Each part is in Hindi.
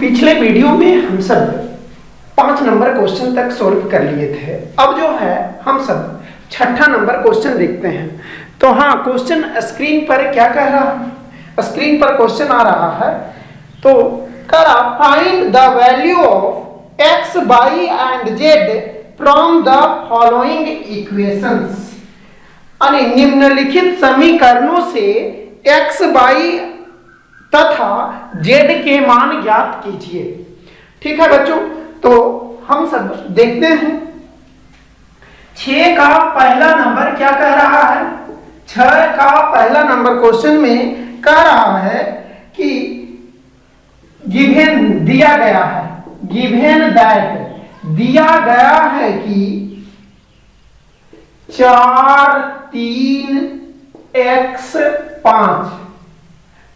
पिछले वीडियो में हम सब 5 नंबर क्वेश्चन तक सोल्व कर लिए थे। अब जो है हम सब 6ठा नंबर क्वेश्चन देखते हैं। तो हाँ, क्वेश्चन स्क्रीन पर क्या कह रहा है? स्क्रीन पर क्वेश्चन आ रहा है। तो कह रहा find the value of x y and z from the following equations. यानी निम्नलिखित समीकरणों से एक्स वाई तथा जेड के मान ज्ञात कीजिए। ठीक है बच्चों, तो हम सब देखते हैं। 6 का पहला नंबर क्या कह रहा है? 6 का पहला नंबर क्वेश्चन में कह रहा है कि गिवन दिया गया है, गिवन दैट दिया गया है कि 4 3 x 5,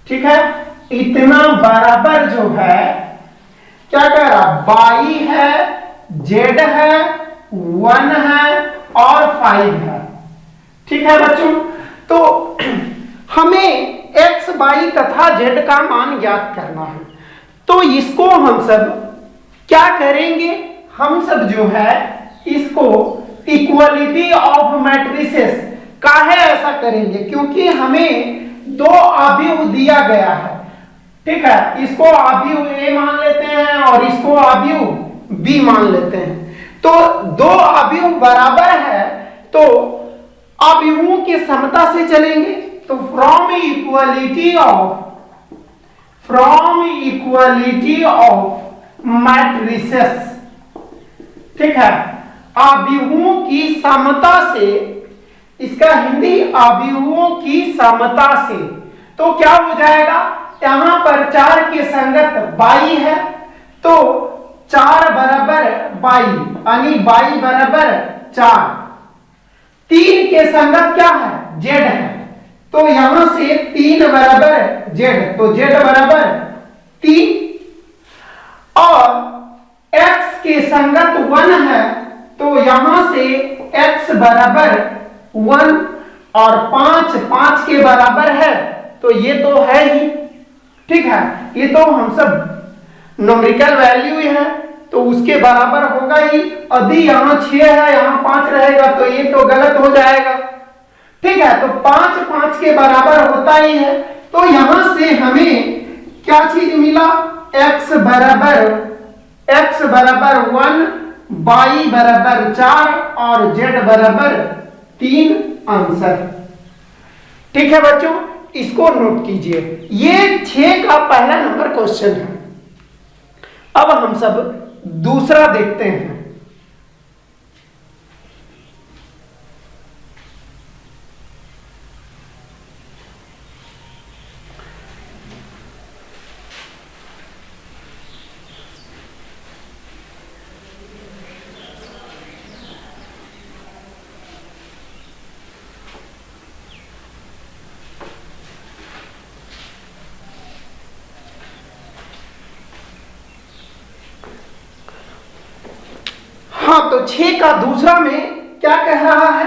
ठीक है, इतना बराबर जो है क्या कह रहा, y है, z है, 1 है और 5 है। ठीक है बच्चों, तो हमें x y तथा z का मान ज्ञात करना है। तो इसको हम सब क्या करेंगे? हम सब जो है इसको इक्वलिटी ऑफ मैट्रिसेस काहे ऐसा करेंगे? क्योंकि हमें 2 अवयव दिया गया है। ठीक है, इसको अवयव A मान लेते हैं और इसको अवयव B मान लेते हैं। तो 2 अवयव बराबर है तो अवयवों की समता से चलेंगे। तो फ्रॉम इक्वलिटी ऑफ मैट्रिसेस, ठीक है, अवयवों की समता से, इसका हिंदी अवयवों की समता से। तो क्या हो जाएगा? यहां पर 4 के संगत y है तो 4 बराबर y, यानी y बराबर 4। 3 के संगत क्या है? z है, तो यहां से 3 बराबर z, तो z बराबर 3। और x के संगत 1 है तो यहां से x बराबर 1 और 5 के बराबर है, तो ये तो है ही। ठीक है, ये तो हम सब न्यूमेरिकल वैल्यू है तो उसके बराबर होगा ही। यदि यहाँ 6 है, यहाँ 5 रहेगा तो ये तो गलत हो जाएगा। ठीक है, तो 5 के बराबर होता ही है। तो यहां से हमें क्या चीज मिला? x बराबर 1, y बराबर 4 और z बराबर 3 आंसर। ठीक है बच्चों, इसको नोट कीजिए। ये 6 का पहला नंबर क्वेश्चन है। अब हम सब दूसरा देखते हैं। हाँ, तो 6 का दूसरा में क्या कह रहा है?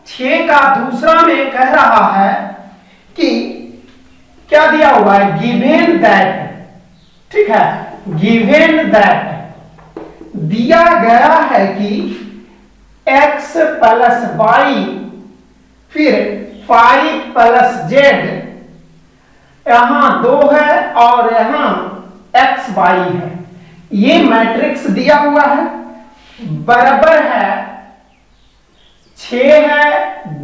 6 का दूसरा में कह रहा है कि क्या दिया हुआ है? गिवन दैट, ठीक है, गिवन दैट दिया गया है कि x प्लस y फिर 5 प्लस z, यहां 2 है और यहां x y है। ये मैट्रिक्स दिया हुआ है, बराबर है 6 है,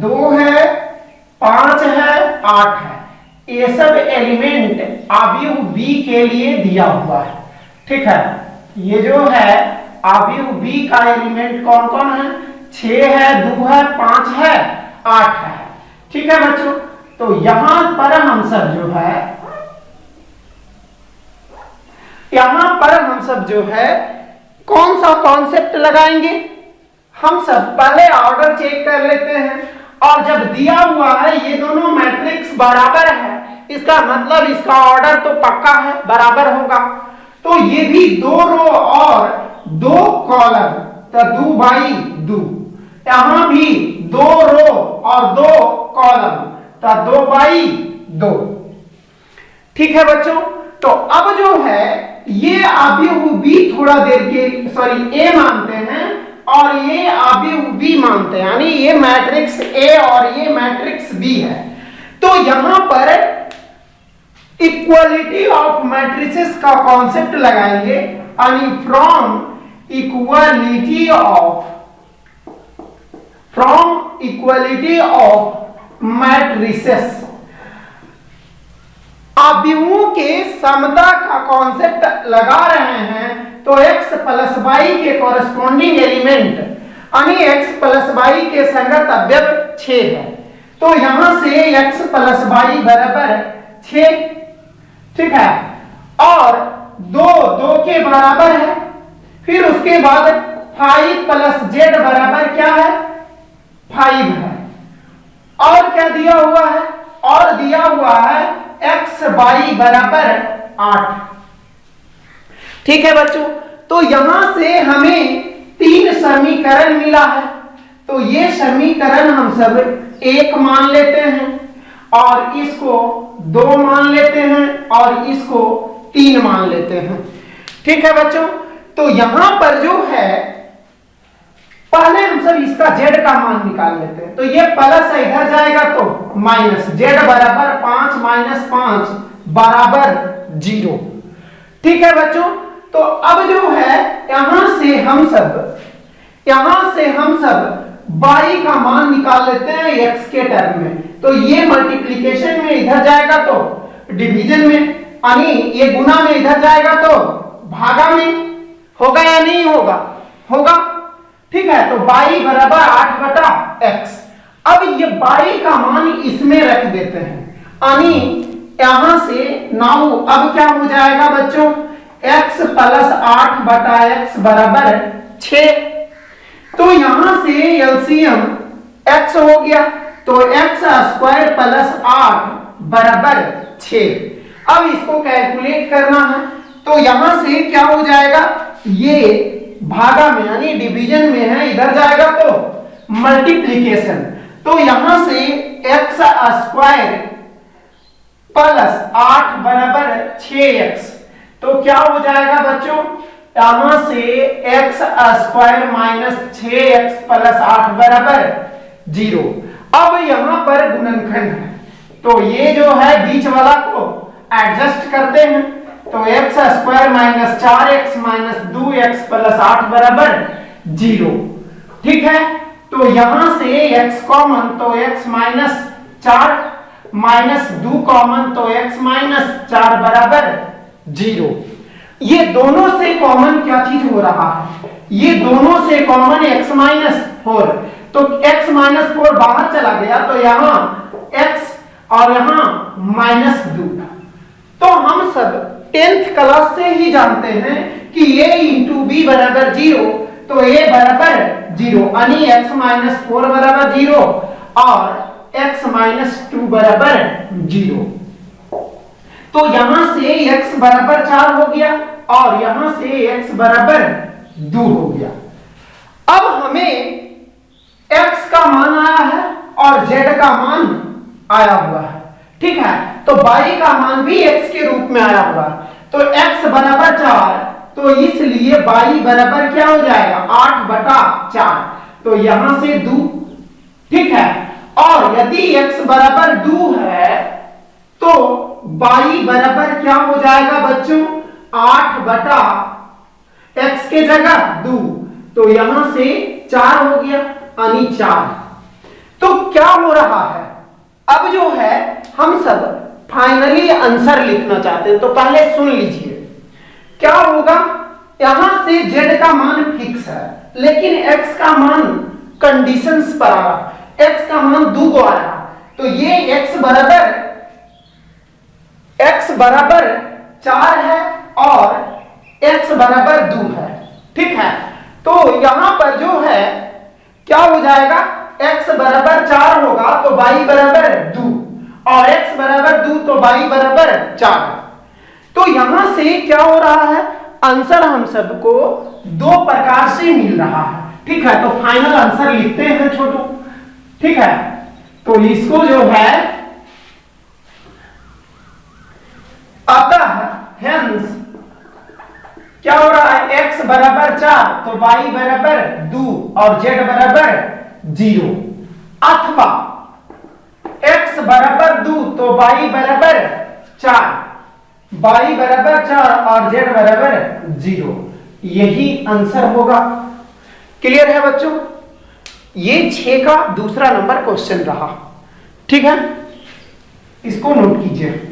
2 है, 5 है, 8 है। ये सब एलिमेंट अवयव B के लिए दिया हुआ है। ठीक है, ये जो है अवयव B का एलिमेंट कौन कौन है? 6 है, 2 है, 5 है, 8 है। ठीक है बच्चों, तो यहां पर हम सब जो है कौन सा कॉन्सेप्ट लगाएंगे? हम सब पहले ऑर्डर चेक कर लेते हैं। और जब दिया हुआ है ये दोनों मैट्रिक्स बराबर है, इसका मतलब इसका ऑर्डर तो पक्का है, बराबर होगा। तो ये भी 2 रो और 2 कॉलम, तो 2 बाई 2। यहां भी 2 रो और 2 कॉलम, तो 2 बाई 2। ठीक है बच्चों, तो अब जो है ये अवयव बी थोड़ा देर के ए मानते हैं और ये अवयव बी मानते हैं, यानी ये मैट्रिक्स ए और ये मैट्रिक्स बी है। तो यहां पर इक्वालिटी ऑफ मैट्रिसेस का कॉन्सेप्ट लगाएंगे, यानी फ्रॉम इक्वालिटी ऑफ मैट्रिसेस, अवयवों के समता का कॉन्सेप्ट लगा रहे हैं। तो x प्लस वाई के कॉरेस्पॉन्डिंग एलिमेंट, यानी x प्लस वाई के संगत अवयव 6 है। तो यहां से x प्लस वाई बराबर 6, ठीक है, और 2 के बराबर है। फिर उसके बाद 5 प्लस जेड बराबर क्या है, 5 है। और क्या दिया हुआ है, और दिया हुआ है x वाई बराबर 8, ठीक है बच्चों। तो यहां से हमें 3 समीकरण मिला है। तो ये समीकरण हम सब 1 मान लेते हैं और इसको 2 मान लेते हैं और इसको 3 मान लेते हैं, ठीक है बच्चों। तो यहां पर जो है पहले हम सब इसका z का मान निकाल लेते हैं। तो ये प्लस इधर जाएगा तो माइनस, z बराबर 5 माइनस 5 बराबर 0, ठीक है बच्चों। तो अब जो है यहां से हम सब y का मान निकाल लेते हैं x के टर्म में। तो ये मल्टीप्लिकेशन में इधर जाएगा तो डिवीजन में, यानी ये गुना में इधर जाएगा तो भागा में, होगा या नहीं होगा, होगा, ठीक है। तो y बराबर 8 बटा x। अब ये y का मान इसमें रख देते हैं, यानी यहां से नाउ अब क्या हो जाएगा बच्चों, x प्लस 8 बटा x बराबर 6। तो यहां से एलसीएम x हो गया, तो x स्क्वायर प्लस 8 बराबर 6। अब इसको कैलकुलेट करना है। तो यहां से क्या हो जाएगा, ये भागा में यानी डिवीजन में है, इधर जाएगा तो मल्टीप्लिकेशन। तो यहां से x स्क्वायर प्लस 8 बराबर 6x। तो क्या हो जाएगा बच्चों, यहां से x square minus 6x plus 8 बराबर 0। अब यहां पर गुणनखंड है, तो ये जो है बीच वाला को एडजस्ट करते हैं। तो x square minus 4x minus 2x plus 8 बराबर 0, ठीक है। तो यहां से x कॉमन, तो x माइनस 4 माइनस 2 कॉमन, तो x माइनस 4 बराबर 0। ये दोनों से कॉमन क्या चीज हो रहा है, ये दोनों से कॉमन x माइनस 4। तो x माइनस 4 बाहर चला गया, तो यहां x और यहां माइनस 2। तो हम सब 10th क्लास से ही जानते हैं कि a इंटू बी बराबर 0, तो a बराबर 0, यानी x माइनस 4 बराबर 0 और x माइनस 2 बराबर 0। तो यहां से x बराबर 4 हो गया और यहां से x बराबर 2 हो गया। अब हमें x का मान आया है और z का मान आया हुआ है, ठीक है। तो y का मान भी x के रूप में आया हुआ है। तो x बराबर 4, तो इसलिए y बराबर क्या हो जाएगा, 8 बटा 4। तो यहां से 2, ठीक है। और यदि x बराबर 2 है तो y बराबर क्या हो जाएगा बच्चों, 8 बटा x के जगह 2, तो यहां से 4 हो गया, यानी 4। तो क्या हो रहा है, अब जो है हम सब फाइनली आंसर लिखना चाहते हैं। तो पहले सुन लीजिए क्या होगा। यहां से z का मान फिक्स है, लेकिन x का मान कंडीशंस पर आ रहा, x का मान 2 को आ रहा। तो ये x बराबर 4 है और x बराबर 2 है, ठीक है। तो यहां पर जो है क्या हो जाएगा, x बराबर 4 होगा तो y बराबर 2 और x बराबर 2 तो y बराबर 4। तो यहां से क्या हो रहा है, आंसर हम सबको 2 प्रकार से मिल रहा है, ठीक है। तो फाइनल आंसर लिखते हैं छोटू, ठीक है। तो इसको जो है अतः हेंस बराबर 4 तो y बराबर 2 और z बराबर 0, अथवा x बराबर 2 तो y बराबर 4, y बराबर 4 और z बराबर 0, यही आंसर होगा। क्लियर है बच्चों? ये 6 का दूसरा नंबर क्वेश्चन रहा। ठीक है, इसको नोट कीजिए।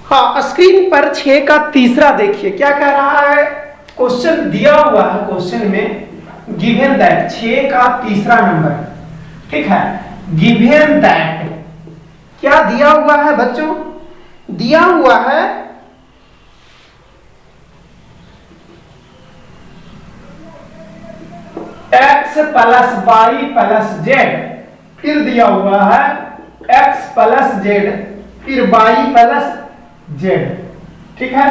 हाँ, स्क्रीन पर 6 का तीसरा देखिए क्या कह रहा है। क्वेश्चन दिया हुआ है, क्वेश्चन में गिवन दैट 6 का तीसरा नंबर। ठीक है, गिवन दैट क्या दिया हुआ है बच्चों? दिया हुआ है x plus y plus z, फिर दिया हुआ है x प्लस जेड, फिर y प्लस जेड। ठीक है,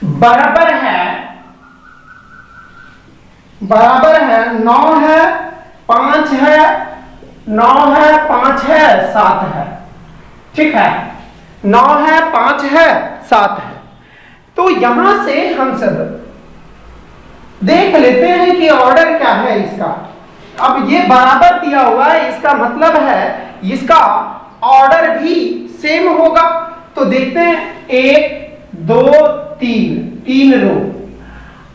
बराबर है 9 है 5 है 9 है 5 है 7 है। ठीक है, 9 है 5 है 7 है। तो यहां से हम सब देख लेते हैं कि ऑर्डर क्या है इसका। अब ये बराबर दिया हुआ है, इसका मतलब है इसका ऑर्डर भी सेम होगा। तो देखते हैं 1 2 3 रो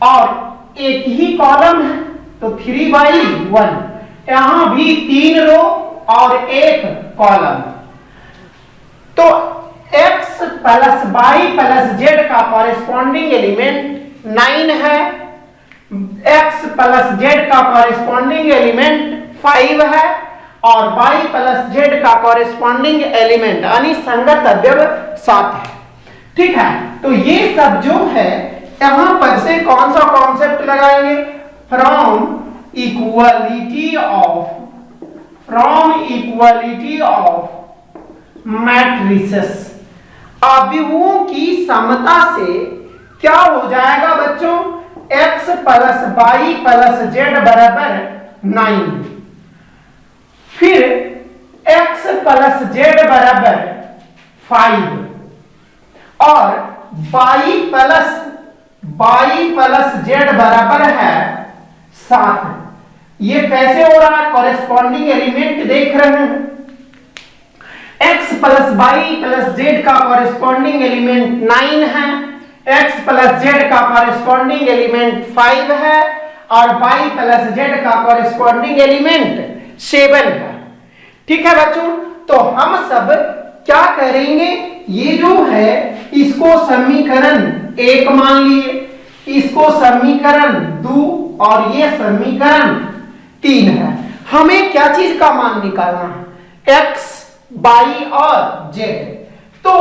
और एक ही कॉलम है तो 3/1, यहां भी 3 रो और एक कॉलम। तो x plus y plus z का कॉरेस्पॉन्डिंग एलिमेंट 9 है, x प्लस z का कॉरेस्पॉन्डिंग एलिमेंट 5 है और y प्लस z का कॉरेस्पॉन्डिंग एलिमेंट यानी संगत अवयव 7 है। ठीक है, तो ये सब जो है यहां पर से कौन सा कॉन्सेप्ट लगाएंगे? फ्रॉम इक्वालिटी ऑफ मैट्रिसेस, अवयवों की समता से क्या हो जाएगा बच्चों? x plus y plus z बराबर 9, फिर x प्लस z बराबर 5 और y प्लस z बराबर है 7। ये कैसे हो रहा है? कॉरेस्पॉन्डिंग एलिमेंट देख रहे हैं, x plus y plus z का कॉरेस्पॉन्डिंग एलिमेंट 9 है, x प्लस z का कॉरेस्पॉन्डिंग एलिमेंट 5 है और y प्लस z का कॉरेस्पॉन्डिंग एलिमेंट 7 है। ठीक है बच्चों, तो हम सब क्या करेंगे? ये जो है इसको समीकरण 1 मान लिए, इसको समीकरण 2 और ये समीकरण 3 है। हमें क्या चीज का मान निकालना है? x y और z। तो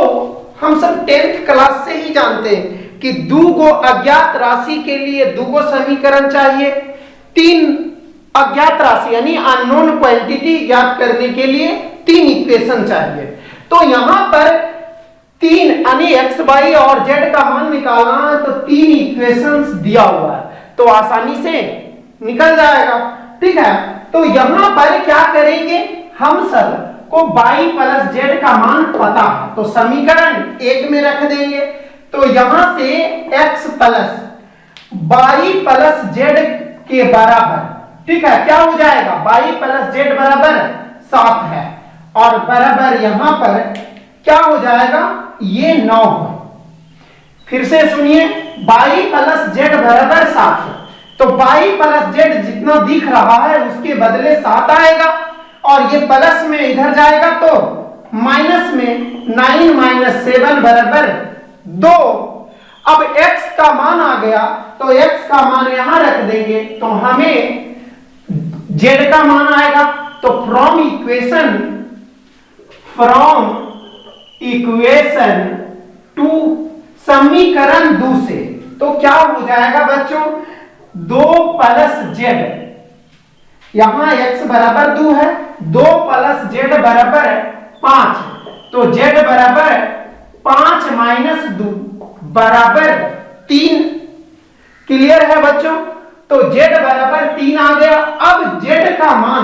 हम सब 10th क्लास से ही जानते हैं कि 2 अज्ञात राशि के लिए 2 समीकरण चाहिए, 3 अज्ञात राशि यानी अननोन क्वांटिटी ज्ञात करने के लिए 3 इक्वेशन चाहिए। तो यहां पर 3 यानी x y और z का मान निकालना है, तो 3 इक्वेशंस दिया हुआ है तो आसानी से निकल जाएगा। ठीक है, तो यहां पर क्या करेंगे? हम सब को y प्लस z का मान पता है तो समीकरण 1 में रख देंगे। तो यहां से x plus y plus z के बराबर, ठीक है, क्या हो जाएगा? y प्लस z बराबर 7 है और बराबर यहां पर क्या हो जाएगा? ये 9 है। फिर से सुनिए, y प्लस z बराबर 7 है तो y प्लस z जितना दिख रहा है उसके बदले 7 आएगा और ये प्लस में इधर जाएगा तो माइनस में 9 माइनस 7 बराबर 2। अब x का मान आ गया तो x का मान यहां रख देंगे तो हमें z का मान आएगा तो फ्रॉम इक्वेशन टू समीकरण 2 से तो क्या हो जाएगा बच्चों, 2 + z, यहां x बराबर 2 है, 2 + z बराबर 5, तो z बराबर 5 - 2 बराबर 3। क्लियर है बच्चों, तो z बराबर 3 आ गया। अब z का मान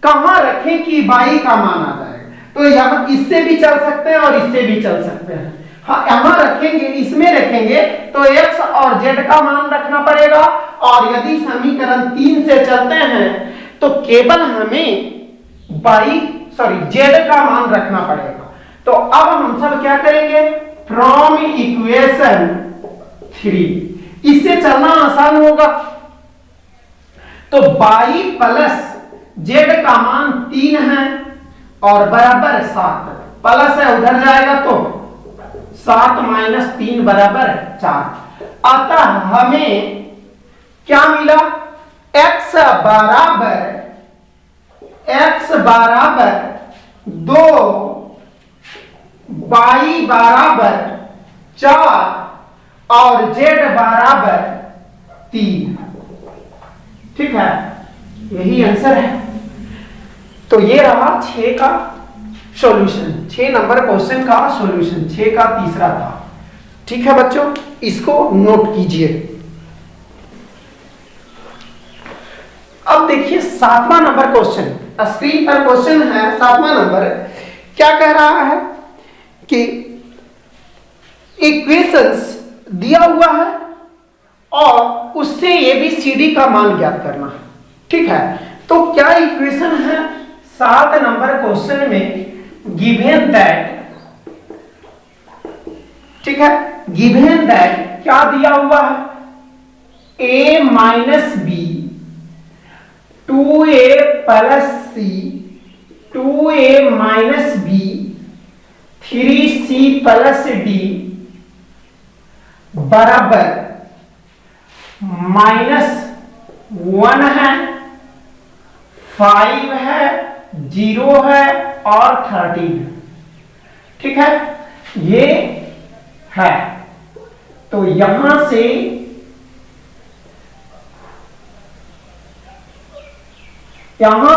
कहां रखें कि y का मान आ जाएगा, तो यहां इससे भी चल सकते हैं और इससे भी चल सकते हैं। हाँ, यहां रखेंगे, इसमें रखेंगे तो x और z का मान रखना पड़ेगा, और यदि समीकरण 3 से चलते हैं तो केवल हमें z का मान रखना पड़ेगा। तो अब हम सब क्या करेंगे, फ्रॉम इक्वेशन 3, इससे चलना आसान होगा। तो y + z का मान 3 है और बराबर 7, प्लस है उधर जाएगा तो 7 - 3 बराबर 4। अतः हमें क्या मिला, x बराबर 2, y बराबर 4 और z बराबर 3। ठीक है, यही आंसर है। तो ये रहा 6 का सॉल्यूशन, 6 नंबर क्वेश्चन का सॉल्यूशन, 6 का तीसरा था। ठीक है बच्चों, इसको नोट कीजिए। अब देखिए 7वां नंबर क्वेश्चन, स्क्रीन पर क्वेश्चन है 7वां नंबर। क्या कह रहा है कि इक्वेशंस दिया हुआ है और उससे ABCD का मान ज्ञात करना है। ठीक है, तो क्या इक्वेशन है 7 नंबर क्वेश्चन में, गिवन दैट, ठीक है, गिवन दैट क्या दिया हुआ है, a - b 2a + c 2a - b 3c + d बराबर -1 है, 5 है, 0 है और 13 है। ठीक है, ये है। तो यहां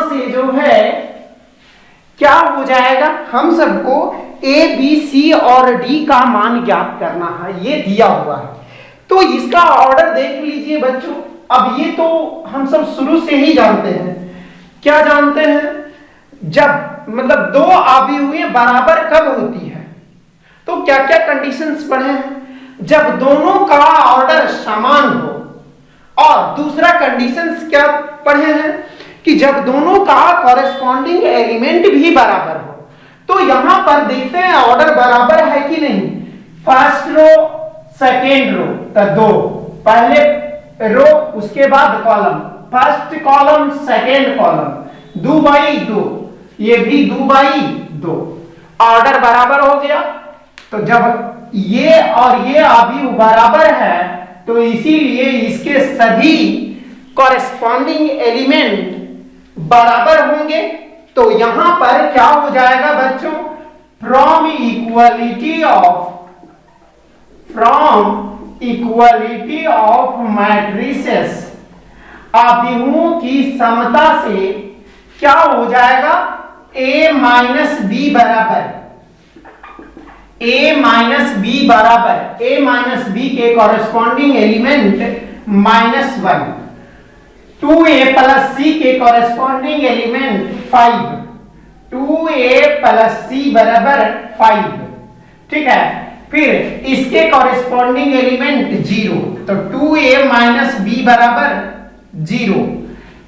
से जो है क्या हो जाएगा, हम सबको A, B, C और D का मान ज्ञात करना है, ये दिया हुआ है। तो इसका ऑर्डर देख लीजिए बच्चों। अब ये तो हम सब शुरू से ही जानते हैं, क्या जानते हैं, जब मतलब 2 अवयवें बराबर कब होती है, तो क्या क्या कंडीशंस पढ़े हैं, जब दोनों का ऑर्डर समान हो, और दूसरा कंडीशंस क्या पढ़े हैं कि जब दोनों का कॉरेस्पॉन्डिंग एलिमेंट भी बराबर हो। तो यहां पर देखते हैं ऑर्डर बराबर है कि नहीं, फर्स्ट रो सेकेंड रो, तो 2 पहले रो उसके बाद column, first column second column, 2/2, ये भी 2/2, ऑर्डर बराबर हो गया। तो जब ये और ये अवयव बराबर है तो इसीलिए इसके सभी कॉरेस्पॉन्डिंग एलिमेंट बराबर होंगे। तो यहां पर क्या हो जाएगा बच्चों, फ्रॉम इक्वालिटी ऑफ मैट्रिसेस, अवयवों की समता से क्या हो जाएगा, A - B बराबर A - B के कॉरेस्पॉन्डिंग एलिमेंट -1, 2a + c के कॉरेस्पॉन्डिंग एलिमेंट 5, 2a + c बराबर 5। ठीक है, फिर इसके कॉरेस्पॉन्डिंग एलिमेंट 0, तो 2a - b बराबर 0।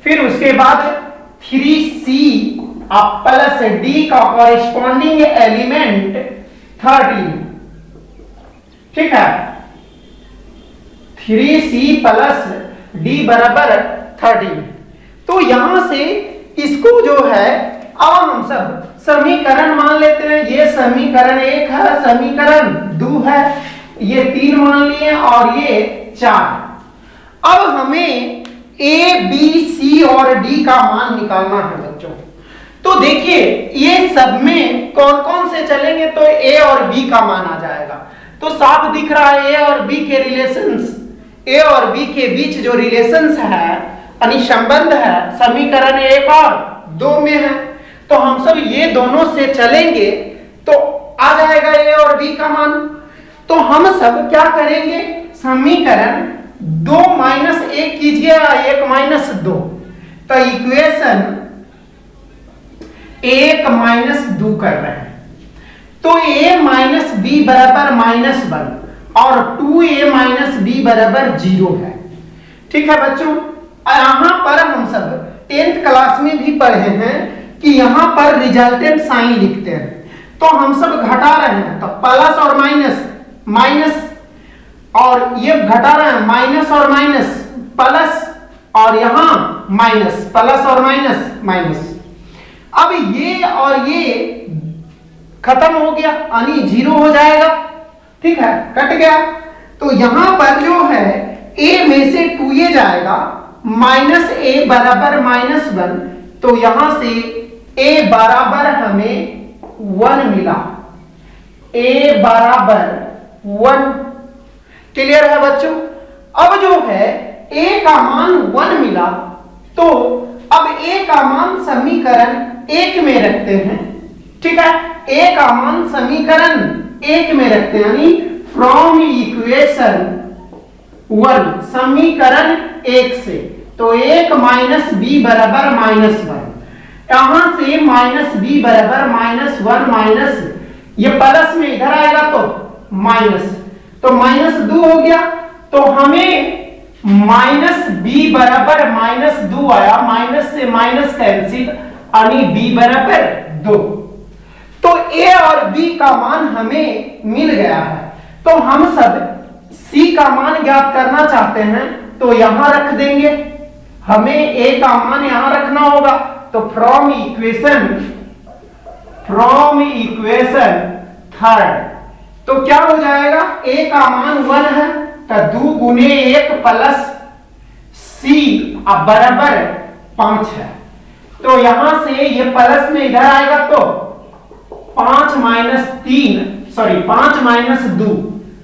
फिर उसके बाद 3c + d का कॉरेस्पॉन्डिंग एलिमेंट 13। ठीक है, 3c + d बराबर 13। तो यहां से इसको जो है अब हम सब समीकरण मान लेते हैं। ये समीकरण 1 है, समीकरण 2 है, ये 3 मान लिए और ये 4। अब हमें ए बी सी और डी का मान निकालना है बच्चों। तो देखिए ये सब में कौन कौन से चलेंगे तो ए और बी का मान आ जाएगा। तो साफ दिख रहा है ए और बी के रिलेशंस, ए और बी के बीच जो रिलेशंस है यानी संबंध है समीकरण 1 और 2 में है। तो हम सब ये दोनों से चलेंगे तो आ जाएगा ए और बी का मान। तो हम सब क्या करेंगे, समीकरण 2 माइनस 1 कीजिए, 1 माइनस 2, तो इक्वेशन 1 माइनस 2 कर रहे हैं। तो a माइनस बी बराबर -1 और 2a माइनस बी बराबर 0 है। ठीक है बच्चों, यहां पर हम सब 10th क्लास में भी पढ़े हैं कि यहां पर रिजल्टेंट साइन लिखते हैं। तो हम सब घटा रहे हैं तो प्लस और माइनस, माइनस और ये घटा रहे हैं माइनस और माइनस प्लस और यहां माइनस, प्लस और माइनस माइनस। अब ये और ये खत्म हो गया यानी 0 हो जाएगा। ठीक है, कट गया। तो यहां पर जो है a में से 2a जाएगा, माइनस a बराबर -1, तो यहां से a बराबर हमें 1 मिला, a बराबर 1। क्लियर है बच्चों। अब जो है a का मान 1 मिला, तो अब a का मान समीकरण 1 में रखते हैं। ठीक है, a का मान समीकरण 1 में रखते हैं यानी फ्रॉम इक्वेशन 1, समीकरण 1 से। तो 1 माइनस बी बराबर -1, यहां से माइनस बी बराबर -1 माइनस ये प्लस में इधर आएगा तो माइनस, तो -2 हो गया। तो हमें माइनस बी बराबर -2 आया, माइनस से माइनस कैंसिल यानी बी बराबर 2। तो a और b का मान हमें मिल गया है। तो हम सब c का मान ज्ञात करना चाहते हैं तो यहां रख देंगे, हमें a का मान यहां रखना होगा। तो फ्रॉम इक्वेशन 3 तो क्या हो जाएगा, a का मान 1 है तो 2 गुने 1 प्लस c अब बराबर 5 है। तो यहां से ये प्लस में इधर आएगा तो 5 माइनस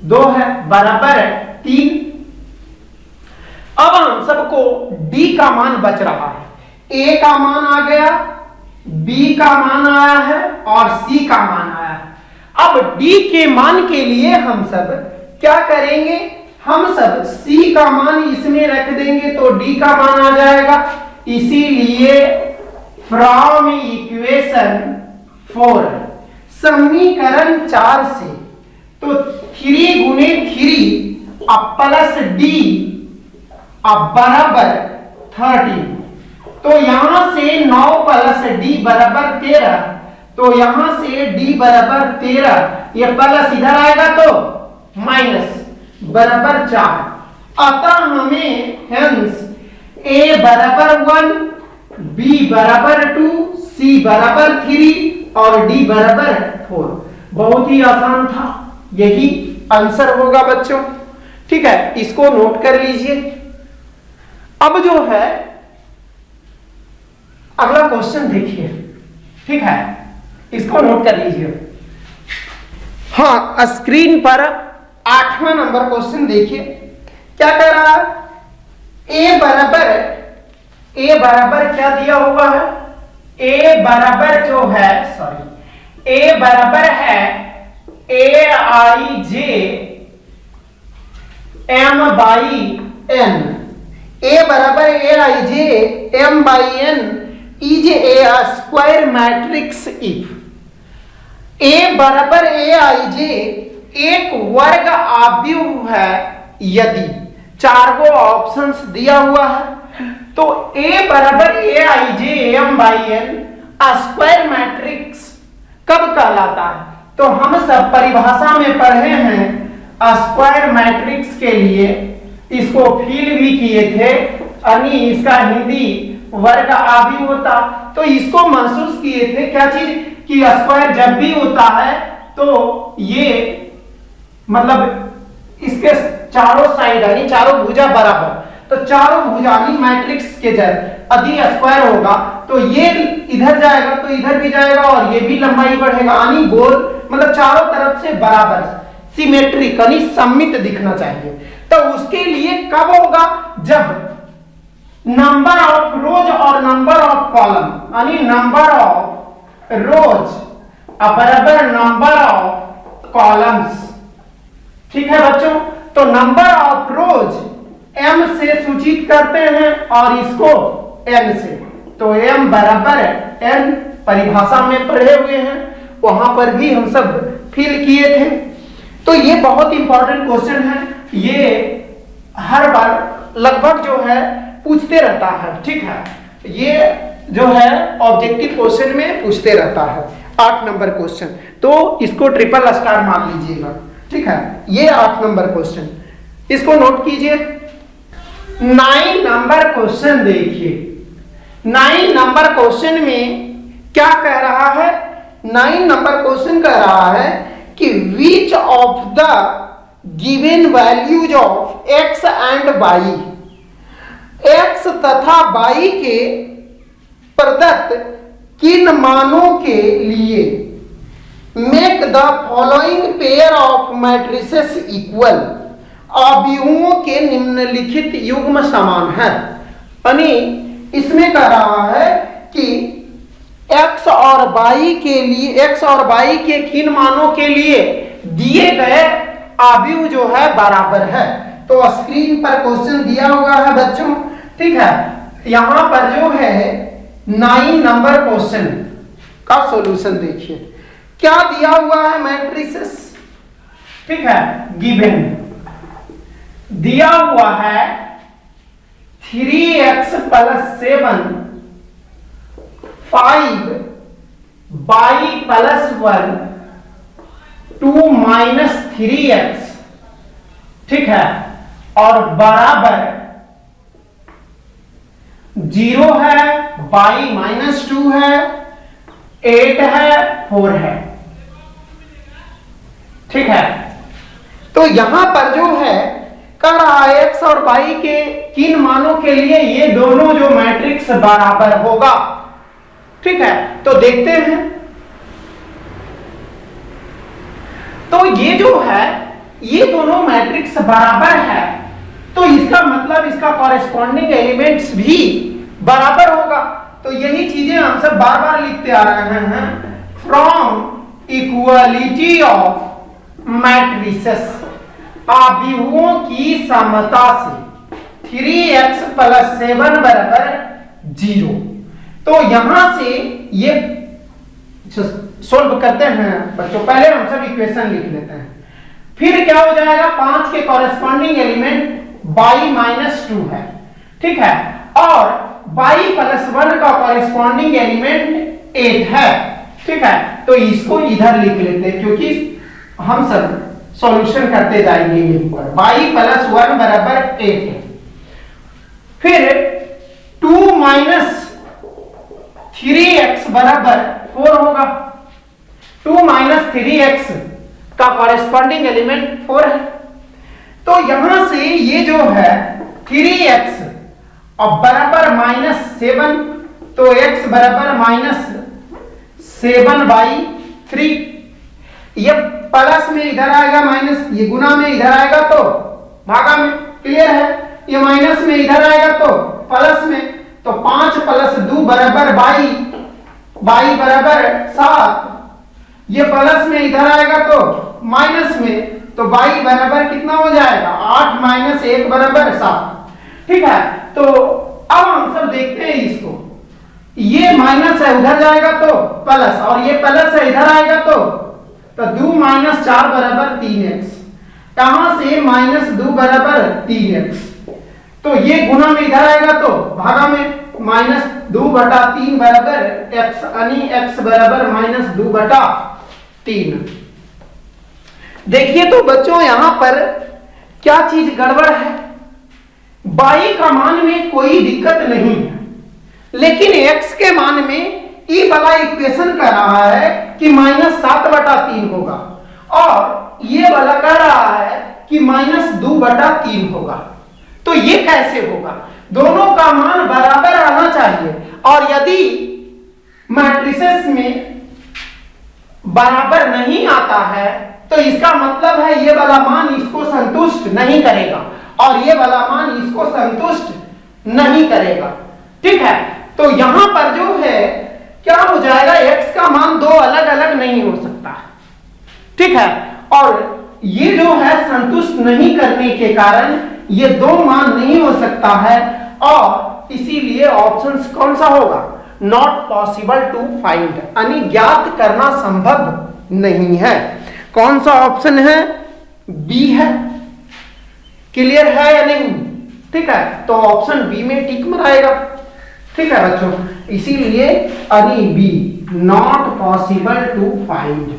2 है बराबर 3। अब हम सबको d का मान बच रहा है, a का मान आ गया, b का मान आया है और c का मान आया है। अब d के मान के लिए हम सब क्या करेंगे, हम सब c का मान इसमें रख देंगे तो d का मान आ जाएगा। इसीलिए फ्रॉम इक्वेशन 4 समीकरण 4 से तो 3 गुने 3 अब प्लस d अब बराबर 13। तो यहां से 9 प्लस d बराबर 13, तो यहां से d बराबर 13, ये प्लस इधर आएगा तो माइनस बराबर 4। अतः हमें हेंस a बराबर 1, b बराबर 2, c बराबर 3 और d बराबर 4। बहुत ही आसान था, यही आंसर होगा बच्चों। ठीक है, इसको नोट कर लीजिए। अब जो है अगला क्वेश्चन देखिए। ठीक है, इसको नोट कर लीजिए। हाँ, स्क्रीन पर 8वां नंबर क्वेश्चन देखिए, क्या कह रहा है, a बराबर क्या दिया हुआ है, a बराबर जो है a बराबर है aij m/n, a बराबर aij m/n is a square matrix if a बराबर aij एक वर्ग आव्यूह है यदि 4 गो ऑप्शंस दिया हुआ है। तो a बराबर aij m/n स्क्वायर मैट्रिक्स कब कहलाता है, तो हम सब परिभाषा में पढ़े हैं स्क्वायर मैट्रिक्स के लिए, इसको फील भी किए थे, यानी इसका हिंदी वर्ग आव्यूह होता। तो इसको महसूस किए थे क्या चीज कि स्क्वायर जब भी होता है तो ये मतलब इसके चारों साइड यानी चारों भुजा बराबर, तो चारों भुजानी मैट्रिक्स के जब यदि स्क्वायर होगा तो ये इधर जाएगा तो इधर भी जाएगा और ये भी लंबाई बढ़ेगा, यानी गोल मतलब चारों तरफ से बराबर सिमेट्रिक यानी सममित दिखना चाहिए। तो उसके लिए कब होगा, जब नंबर ऑफ रोज और नंबर ऑफ कॉलम यानी नंबर ऑफ रोज बराबर नंबर ऑफ कॉलम्स। ठीक है बच्चों, तो नंबर ऑफ रोज m से सूचित करते हैं और इसको n से, तो m बराबर n परिभाषा में पढ़े हुए हैं, वहां पर भी हम सब फिल किए थे। तो ये बहुत इंपॉर्टेंट क्वेश्चन है, ये हर बार लगभग जो है पूछते रहता है। ठीक है, ये जो है ऑब्जेक्टिव क्वेश्चन में पूछते रहता है 8 नंबर क्वेश्चन, तो इसको ट्रिपल स्टार मान लीजिएगा। ठीक है, ये 8 नंबर क्वेश्चन, इसको नोट कीजिए। 9 नंबर क्वेश्चन देखिए, 9 नंबर क्वेश्चन में क्या कह रहा है, 9 नंबर क्वेश्चन कह रहा है कि which of the given values of x and y, x तथा y के प्रदत्त किन मानों के लिए make the following pair of matrices equal, अवयवों के निम्नलिखित युग्म समान है। यानी इसमें कह रहा है कि x और y के लिए, x और y के किन मानों के लिए दिए गए अवयव जो है बराबर है। तो स्क्रीन पर क्वेश्चन दिया हुआ है बच्चों। ठीक है, यहां पर जो है 9 नंबर क्वेश्चन का सॉल्यूशन देखिए, क्या दिया हुआ है मैट्रिसेस। ठीक है, गिवन दिया हुआ है 3x + 7 5 y + 1 2 - 3x। ठीक है, और बराबर 0 है, y - 2 है, 8 है, 4 है। ठीक है, तो यहां पर जो है कह रहा है x और y के किन मानों के लिए ये दोनों जो मैट्रिक्स बराबर होगा। ठीक है, तो देखते हैं। तो ये जो है ये दोनों मैट्रिक्स बराबर है, तो इसका मतलब इसका कॉरेस्पॉन्डिंग एलिमेंट्स भी बराबर होगा। तो यही चीजें हम सब बार बार लिखते आ रहे हैं। फ्रॉम इक्वालिटी ऑफ मैट्रिसेस, अवयवों की समता से 3x + 7 बराबर 0। तो यहां से ये सोल्व करते हैं बच्चों। पहले हम सब इक्वेशन लिख लेते हैं, फिर क्या हो जाएगा, 5 के कॉरेस्पॉन्डिंग एलिमेंट y - 2 है। ठीक है, और y + 1 का कॉरेस्पॉन्डिंग एलिमेंट 8 है। ठीक है, तो इसको इधर लिख लेते हैं क्योंकि हम सब सॉल्यूशन करते जाएंगे यहीं पर। y + 1 बराबर 8 है, फिर 2 - 3x बराबर 4 होगा। 2 - 3x का कॉरेस्पॉन्डिंग एलिमेंट 4 है। तो यहां से ये जो है 3x और बराबर -7, तो x बराबर -7/3। ये प्लस में इधर आएगा माइनस, ये गुना में इधर आएगा तो भागा में, क्लियर है। ये माइनस में इधर आएगा तो प्लस में, तो 5 + 2 बराबर 22 बराबर 7। ये प्लस में इधर आएगा तो माइनस में, तो 22 बराबर कितना हो जाएगा, 8 - 1 बराबर 7। ठीक है, तो अब हम सब देखते हैं इसको, ये माइनस है उधर जाएगा तो प्लस, और ये प्लस है इधर आएगा तो 2 - 4 बराबर 3x। कहां से -2 बराबर 3x, तो ये गुना में इधर आएगा तो भागा में, -2/3 बराबर x, यानी x बराबर -2/3। देखिए तो बच्चों यहां पर क्या चीज गड़बड़ है, y का मान में कोई दिक्कत नहीं है, लेकिन x के मान में ये वाला इक्वेशन कह रहा है कि -7/3 होगा, और ये वाला कह रहा है कि -2/3 होगा। तो ये कैसे होगा? दोनों का मान बराबर आना चाहिए, और यदि मैट्रिसेस में बराबर नहीं आता है तो इसका मतलब है ये वाला मान इसको संतुष्ट नहीं करेगा और ये वाला मान इसको संतुष्ट नहीं करेगा। ठीक है, तो यहां पर जो है क्या हो जाएगा, x का मान दो अलग अलग नहीं हो सकता। ठीक है, और ये जो है संतुष्ट नहीं करने के कारण ये दो मान नहीं हो सकता है, और इसीलिए ऑप्शन कौन सा होगा? नॉट पॉसिबल टू फाइंड, यानी ज्ञात करना संभव नहीं है। कौन सा ऑप्शन है? बी है। क्लियर है या नहीं? ठीक है, तो ऑप्शन बी में टिक मराएगा। ठीक है बच्चों, इसीलिए यानी B, not possible to find,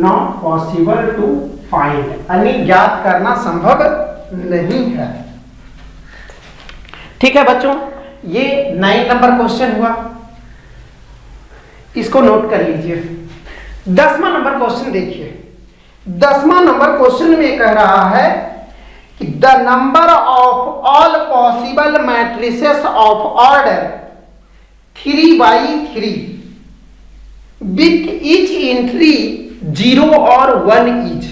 not possible to find यानी ज्ञात करना संभव नहीं है। ठीक है बच्चों, ये 9 नंबर क्वेश्चन हुआ, इसको नोट कर लीजिए। 10वां नंबर क्वेश्चन देखिए। 10वां नंबर क्वेश्चन में कह रहा है कि the number of all possible matrices of order 3/3 with each entry 0 और 1 ईच।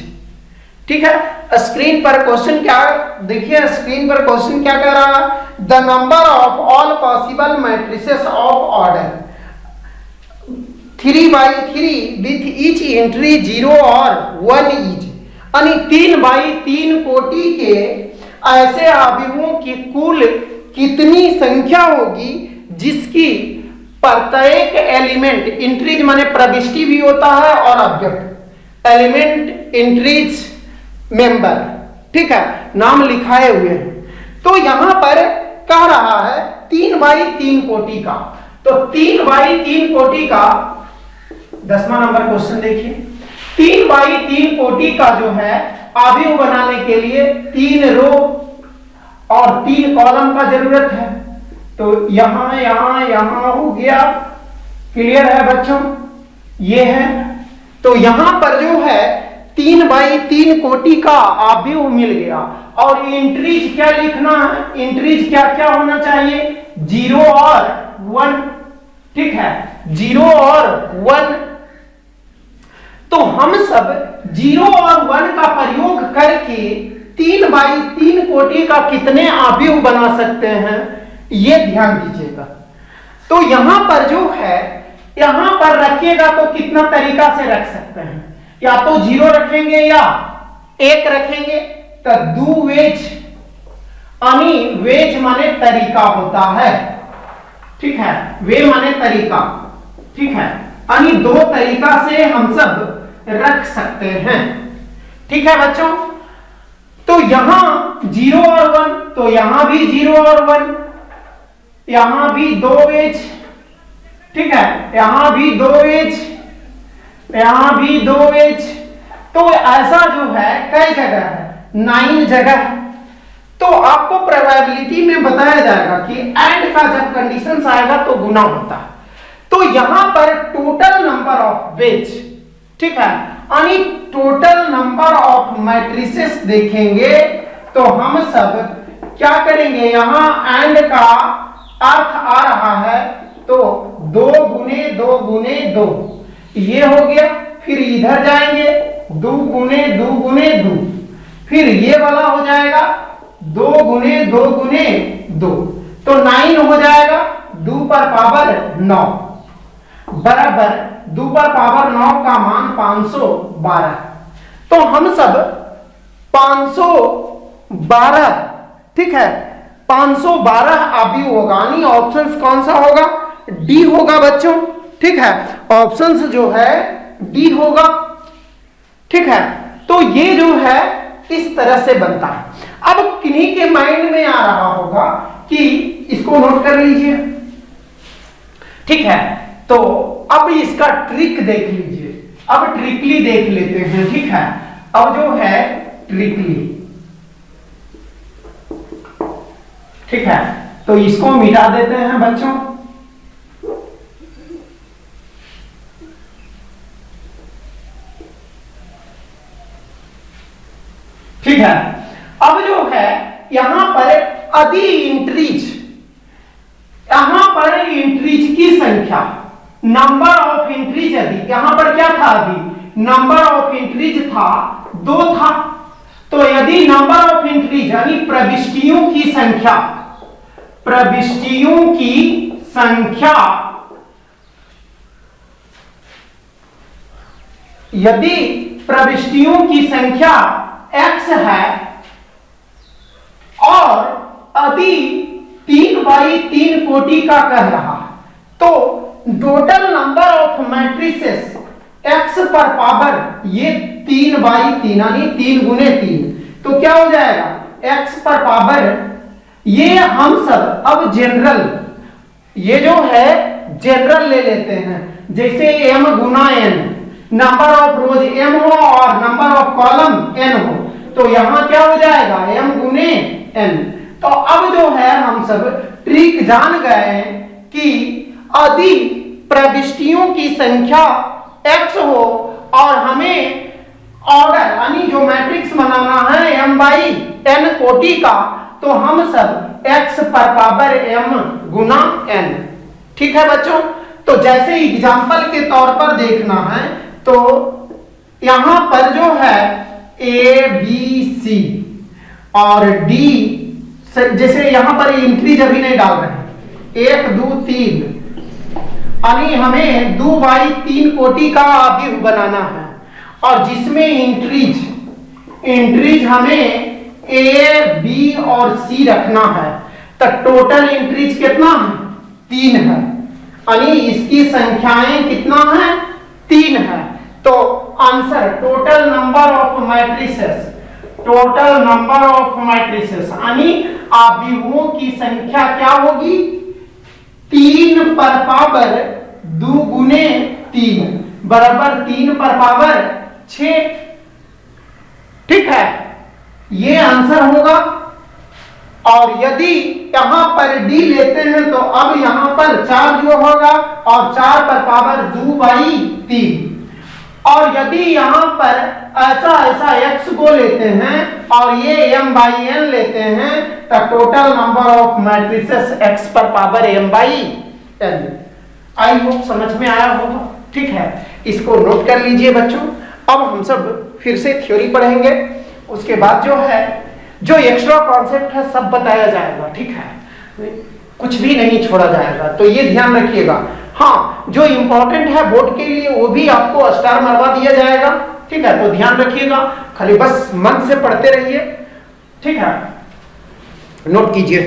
ठीक है, स्क्रीन पर क्वेश्चन क्या देखिए, स्क्रीन पर क्वेश्चन क्या कह रहा है? The number of all possible matrices of order 3/3 with each entry 0 और 1 ईच, यानी 3/3 कोटि के ऐसे अवयवों की कुल कितनी संख्या होगी जिसकी प्रत्येक एलिमेंट, इंट्रीज माने प्रविष्टि भी होता है और ऑब्जेक्ट, एलिमेंट इंट्रीज मेंबर, ठीक है, नाम लिखाए हुए हैं। तो यहां पर कह रहा है 3/3 कोटि का, तो 3/3 कोटि का 10वां नंबर क्वेश्चन देखिए। 3/3 कोटि का जो है अवयव बनाने के लिए 3 रो और 3 कॉलम का जरूरत है। तो यहां यहां यहां हो गया। क्लियर है बच्चों? ये है, तो यहां पर जो है 3/3 कोटि का अवयव मिल गया, और एंट्रीज क्या लिखना है? एंट्रीज क्या क्या होना चाहिए? 0 और 1। ठीक है, 0 और 1। तो हम सब 0 और 1 का प्रयोग करके 3/3 कोटि का कितने अवयव बना सकते हैं, ये ध्यान दीजिएगा। तो यहां पर जो है, यहां पर रखिएगा तो कितना तरीका से रख सकते हैं, या तो 0 रखेंगे या 1 रखेंगे। तो दो वेज, यानी वेज माने तरीका होता है। ठीक है, वे माने तरीका। ठीक है, यानी 2 तरीका से हम सब रख सकते हैं। ठीक है बच्चों, तो यहां 0 और 1, तो यहां भी 0 और 1, यहां भी 2 वेज। ठीक है, यहां भी 2 वेज, यहां भी 2 वेज। तो ऐसा जो है कई जगह है, 9 जगह। तो आपको प्रोबेबिलिटी में बताया जाएगा कि एंड का जब कंडीशंस आएगा तो गुना होता है। तो यहां पर टोटल नंबर ऑफ वेज, ठीक है, यानी टोटल नंबर ऑफ मैट्रिसेस देखेंगे तो हम सब क्या करेंगे, यहां एंड का अर्थ आ रहा है तो 2 गुने 2 गुने 2, ये हो गया। फिर इधर जाएंगे 2 गुने 2 गुने 2, फिर ये वाला हो जाएगा 2 गुने 2 गुने 2, तो 9 हो जाएगा। 2 पर पावर 9 बराबर 2 पर पावर 9 का मान 512। तो हम सब 512, ठीक है, 512 अवयव होगा, यानी ऑप्शंस कौन सा होगा? डी होगा बच्चों। ठीक है, ऑप्शंस जो है डी होगा। ठीक है, तो ये जो है इस तरह से बनता है। अब किन्हीं के माइंड में आ रहा होगा कि इसको नोट कर लीजिए। ठीक है, तो अब इसका ट्रिक देख लीजिए। अब ट्रिकली देख लेते हैं। ठीक है, अब जो है ट्रिकली, ठीक है, तो इसको मिटा देते हैं बच्चों। ठीक है, अब जो है संख्या, नंबर ऑफ एंट्रीज, यदि यहां पर क्या था, अभी नंबर ऑफ एंट्रीज था 2 था, तो यदि नंबर ऑफ एंट्रीज यानी प्रविष्टियों की संख्या, प्रविष्टियों की संख्या यदि प्रविष्टियों की संख्या x है और यदि 3x3 कोटि का कह रहा है, तो total number of matrices x पर पावर ये 3x3 यानी 3 गुने 3, तो क्या हो जाएगा x पर पावर, ये हम सब अब जनरल, ये जो है जनरल ले लेते हैं, जैसे m Guna n, number of rose m हो और नंबर ऑफ कॉलम n हो, तो यहां क्या हो जाएगा m गुने n। तो अब जो है हम सब ट्रिक जान गए कि यदि प्रविष्टियों की संख्या x हो और हमें ऑर्डर यानी जो मैट्रिक्स बनाना है m बाई n कोटि का, तो हम सब x पर पावर m गुना n। ठीक है बच्चों, तो जैसे एग्जाम्पल के तौर पर देखना है, तो यहां पर जो है a b c और d, जैसे यहां पर इंक्रीज अभी नहीं डाल रहे, 1 2 3 यानी हमें 2x3 कोटि का व्यूह बनाना है, और जिसमें इंट्रीज हमें a b और c रखना है, तो टोटल इंट्रीज कितना है 3 है, यानी इसकी संख्याएं कितना है 3 है। तो answer total number of matrices, total number of matrices यानी अवयवों की संख्या क्या होगी 3 पर पावर 2 गुने 3 बराबर 3 पर पावर 6। ठीक है, ये आंसर होगा। और यदि यहां पर डी लेते हैं तो अब यहां पर 4 जो होगा और 4 पर पावर 2/3, और यदि यहां पर ऐसा x को लेते हैं और ये m/n लेते हैं, तो total number of matrices x पर पावर m/n। आई होप समझ में आया होगा। ठीक है, इसको नोट कर लीजिए बच्चों। अब हम सब फिर से थ्योरी पढ़ेंगे, उसके बाद जो है जो एक्स्ट्रा कॉन्सेप्ट है सब बताया जाएगा। ठीक है, कुछ भी नहीं छोड़ा जाएगा, तो ये ध्यान रखिएगा। हाँ, जो इंपॉर्टेंट है बोर्ड के लिए वो भी आपको स्टार मरवा दिया जाएगा। ठीक है, तो ध्यान रखिएगा, खाली बस मन से पढ़ते रहिए। ठीक है, नोट कीजिए।